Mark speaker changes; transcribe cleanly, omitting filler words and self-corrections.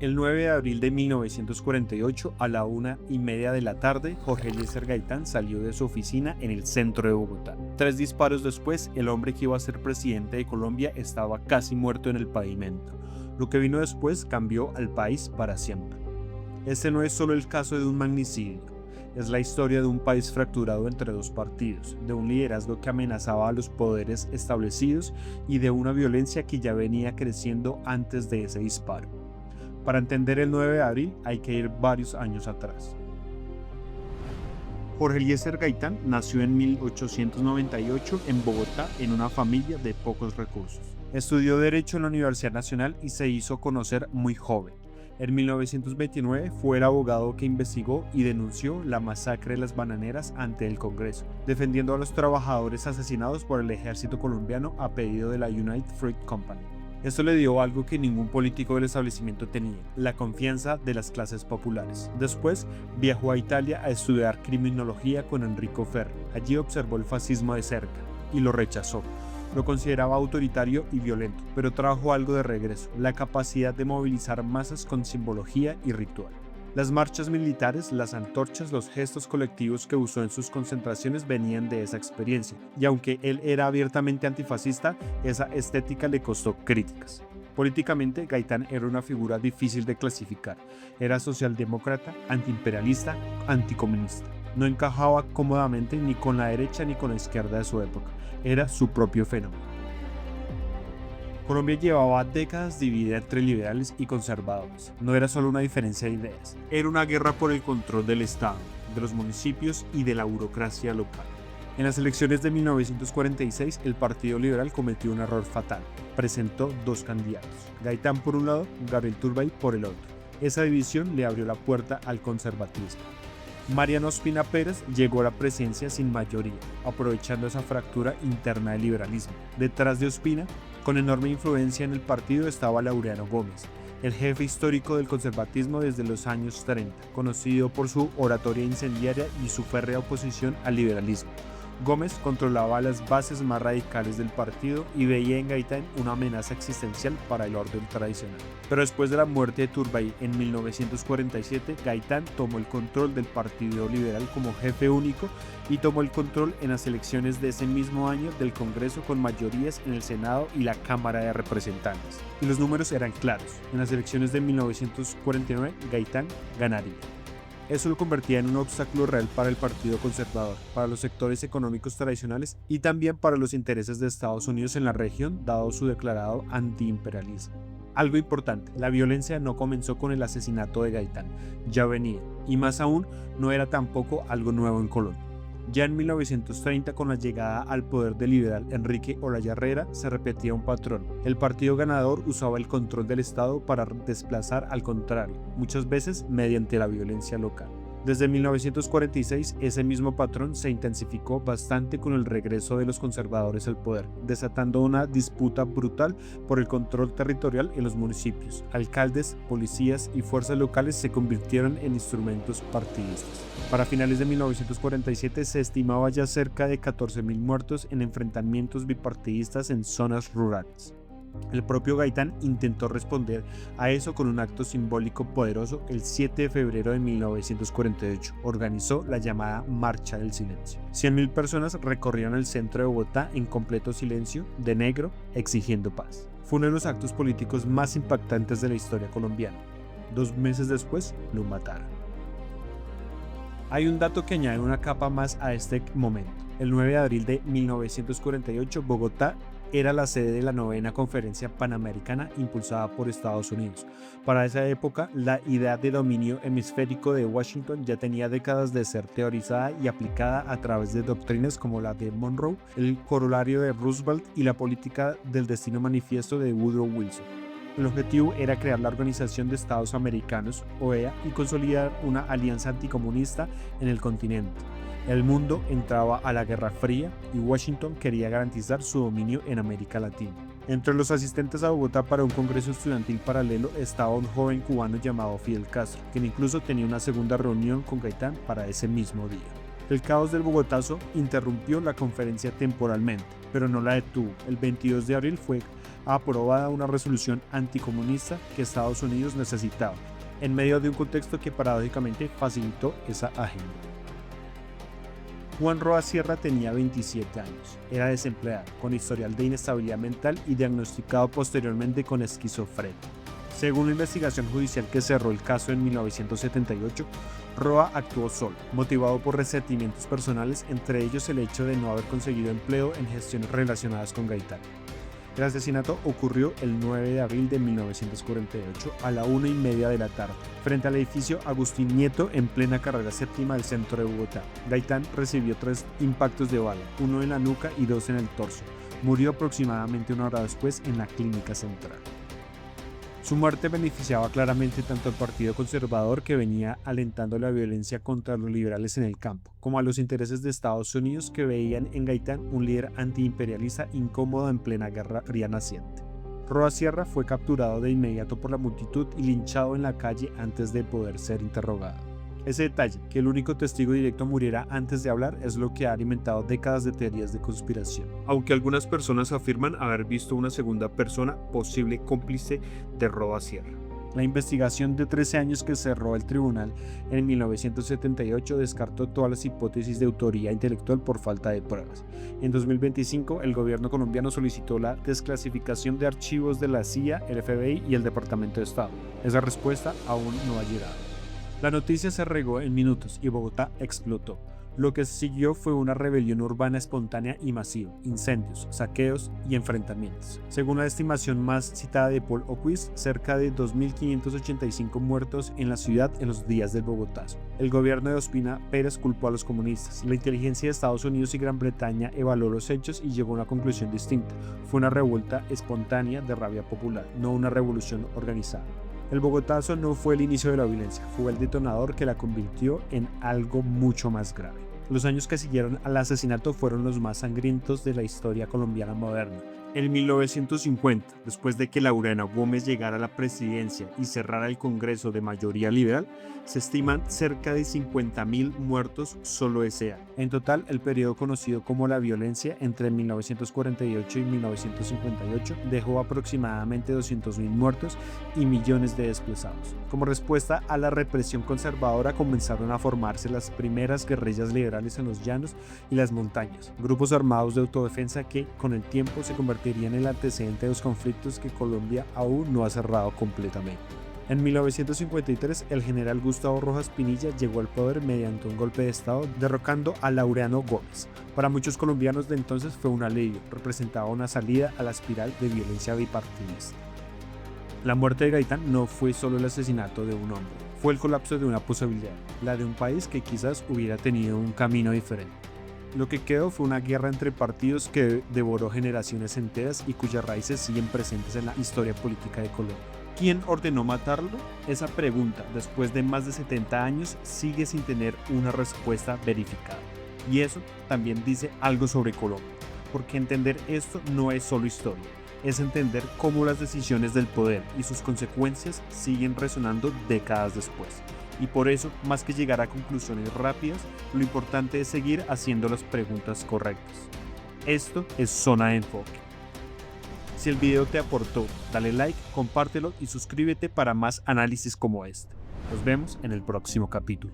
Speaker 1: El 9 de abril de 1948, a la 1:30 de la tarde, Jorge Eliezer Gaitán salió de su oficina en el centro de Bogotá. 3 disparos después, el hombre que iba a ser presidente de Colombia estaba casi muerto en el pavimento. Lo que vino después cambió al país para siempre. Este no es solo el caso de un magnicidio, es la historia de un país fracturado entre dos partidos, de un liderazgo que amenazaba a los poderes establecidos y de una violencia que ya venía creciendo antes de ese disparo. Para entender el 9 de abril hay que ir varios años atrás. Jorge Eliezer Gaitán nació en 1898 en Bogotá en una familia de pocos recursos. Estudió Derecho en la Universidad Nacional y se hizo conocer muy joven. En 1929 fue el abogado que investigó y denunció la masacre de las bananeras ante el Congreso, defendiendo a los trabajadores asesinados por el ejército colombiano a pedido de la United Fruit Company. Esto le dio algo que ningún político del establecimiento tenía, la confianza de las clases populares. Después viajó a Italia a estudiar criminología con Enrico Ferri. Allí observó el fascismo de cerca y lo rechazó. Lo consideraba autoritario y violento, pero trajo algo de regreso, la capacidad de movilizar masas con simbología y ritual. Las marchas militares, las antorchas, los gestos colectivos que usó en sus concentraciones venían de esa experiencia, y aunque él era abiertamente antifascista, esa estética le costó críticas. Políticamente, Gaitán era una figura difícil de clasificar. Era socialdemócrata, antiimperialista, anticomunista. No encajaba cómodamente ni con la derecha ni con la izquierda de su época. Era su propio fenómeno. Colombia llevaba décadas dividida entre liberales y conservadores. No era solo una diferencia de ideas, era una guerra por el control del Estado, de los municipios y de la burocracia local. En las elecciones de 1946, el Partido Liberal cometió un error fatal. Presentó 2 candidatos, Gaitán por un lado, Gabriel Turbay por el otro. Esa división le abrió la puerta al conservatismo. Mariano Ospina Pérez llegó a la presidencia sin mayoría, aprovechando esa fractura interna del liberalismo. Detrás de Ospina, con enorme influencia en el partido, estaba Laureano Gómez, el jefe histórico del conservatismo desde los años 30, conocido por su oratoria incendiaria y su férrea oposición al liberalismo. Gómez controlaba las bases más radicales del partido y veía en Gaitán una amenaza existencial para el orden tradicional. Pero después de la muerte de Turbay en 1947, Gaitán tomó el control del Partido Liberal como jefe único y tomó el control en las elecciones de ese mismo año del Congreso con mayorías en el Senado y la Cámara de Representantes. Y los números eran claros. En las elecciones de 1949, Gaitán ganaría. Eso lo convertía en un obstáculo real para el Partido Conservador, para los sectores económicos tradicionales y también para los intereses de Estados Unidos en la región, dado su declarado antiimperialismo. Algo importante, la violencia no comenzó con el asesinato de Gaitán, ya venía, y más aún, no era tampoco algo nuevo en Colombia. Ya en 1930, con la llegada al poder del liberal Enrique Olaya Herrera, se repetía un patrón. El partido ganador usaba el control del Estado para desplazar al contrario, muchas veces mediante la violencia local. Desde 1946, ese mismo patrón se intensificó bastante con el regreso de los conservadores al poder, desatando una disputa brutal por el control territorial en los municipios. Alcaldes, policías y fuerzas locales se convirtieron en instrumentos partidistas. Para finales de 1947 se estimaba ya cerca de 14.000 muertos en enfrentamientos bipartidistas en zonas rurales. El propio Gaitán intentó responder a eso con un acto simbólico poderoso el 7 de febrero de 1948. Organizó la llamada Marcha del Silencio. 100.000 personas recorrieron el centro de Bogotá en completo silencio, de negro, exigiendo paz. Fue uno de los actos políticos más impactantes de la historia colombiana. 2 meses después, lo mataron. Hay un dato que añade una capa más a este momento. El 9 de abril de 1948, Bogotá era la sede de la 9ª Conferencia Panamericana impulsada por Estados Unidos. Para esa época, la idea de dominio hemisférico de Washington ya tenía décadas de ser teorizada y aplicada a través de doctrinas como la de Monroe, el corolario de Roosevelt y la política del destino manifiesto de Woodrow Wilson. El objetivo era crear la Organización de Estados Americanos, OEA, y consolidar una alianza anticomunista en el continente. El mundo entraba a la Guerra Fría y Washington quería garantizar su dominio en América Latina. Entre los asistentes a Bogotá para un congreso estudiantil paralelo estaba un joven cubano llamado Fidel Castro, quien incluso tenía una segunda reunión con Gaitán para ese mismo día. El caos del Bogotazo interrumpió la conferencia temporalmente, pero no la detuvo. El 22 de abril fue aprobada una resolución anticomunista que Estados Unidos necesitaba, en medio de un contexto que paradójicamente facilitó esa agenda. Juan Roa Sierra tenía 27 años, era desempleado, con historial de inestabilidad mental y diagnosticado posteriormente con esquizofrenia. Según la investigación judicial que cerró el caso en 1978, Roa actuó solo, motivado por resentimientos personales, entre ellos el hecho de no haber conseguido empleo en gestiones relacionadas con Gaitán. El asesinato ocurrió el 9 de abril de 1948 a la 1:30 de la tarde, frente al edificio Agustín Nieto en plena carrera séptima del centro de Bogotá. Gaitán recibió 3 impactos de bala, 1 en la nuca y 2 en el torso. Murió aproximadamente 1 hora después en la clínica central. Su muerte beneficiaba claramente tanto al Partido Conservador, que venía alentando la violencia contra los liberales en el campo, como a los intereses de Estados Unidos, que veían en Gaitán un líder antiimperialista incómodo en plena Guerra Fría naciente. Roa Sierra fue capturado de inmediato por la multitud y linchado en la calle antes de poder ser interrogado. Ese detalle, que el único testigo directo muriera antes de hablar, es lo que ha alimentado décadas de teorías de conspiración, aunque algunas personas afirman haber visto una segunda persona posible cómplice de Roa Sierra. La investigación de 13 años que cerró el tribunal en 1978 descartó todas las hipótesis de autoría intelectual por falta de pruebas. En 2025, el gobierno colombiano solicitó la desclasificación de archivos de la CIA, el FBI y el Departamento de Estado. Esa respuesta aún no ha llegado. La noticia se regó en minutos y Bogotá explotó. Lo que siguió fue una rebelión urbana espontánea y masiva, incendios, saqueos y enfrentamientos. Según la estimación más citada de Paul Ockwitz, cerca de 2.585 muertos en la ciudad en los días del Bogotazo. El gobierno de Ospina Pérez culpó a los comunistas. La inteligencia de Estados Unidos y Gran Bretaña evaluó los hechos y llegó a una conclusión distinta. Fue una revuelta espontánea de rabia popular, no una revolución organizada. El Bogotazo no fue el inicio de la violencia, fue el detonador que la convirtió en algo mucho más grave. Los años que siguieron al asesinato fueron los más sangrientos de la historia colombiana moderna. En 1950, después de que Laureano Gómez llegara a la presidencia y cerrara el Congreso de mayoría liberal, se estiman cerca de 50.000 muertos solo ese año. En total, el periodo conocido como la violencia entre 1948 y 1958 dejó aproximadamente 200.000 muertos y millones de desplazados. Como respuesta a la represión conservadora, comenzaron a formarse las primeras guerrillas liberales en los llanos y las montañas, grupos armados de autodefensa que, con el tiempo, se convertirían en el antecedente de los conflictos que Colombia aún no ha cerrado completamente. En 1953, el general Gustavo Rojas Pinilla llegó al poder mediante un golpe de estado, derrocando a Laureano Gómez. Para muchos colombianos de entonces fue un alivio, representaba una salida a la espiral de violencia bipartidista. La muerte de Gaitán no fue solo el asesinato de un hombre, fue el colapso de una posibilidad, la de un país que quizás hubiera tenido un camino diferente. Lo que quedó fue una guerra entre partidos que devoró generaciones enteras y cuyas raíces siguen presentes en la historia política de Colombia. ¿Quién ordenó matarlo? Esa pregunta, después de más de 70 años, sigue sin tener una respuesta verificada. Y eso también dice algo sobre Colombia, porque entender esto no es solo historia, es entender cómo las decisiones del poder y sus consecuencias siguen resonando décadas después. Y por eso, más que llegar a conclusiones rápidas, lo importante es seguir haciendo las preguntas correctas. Esto es Zona de Enfoque. Si el video te aportó, dale like, compártelo y suscríbete para más análisis como este. Nos vemos en el próximo capítulo.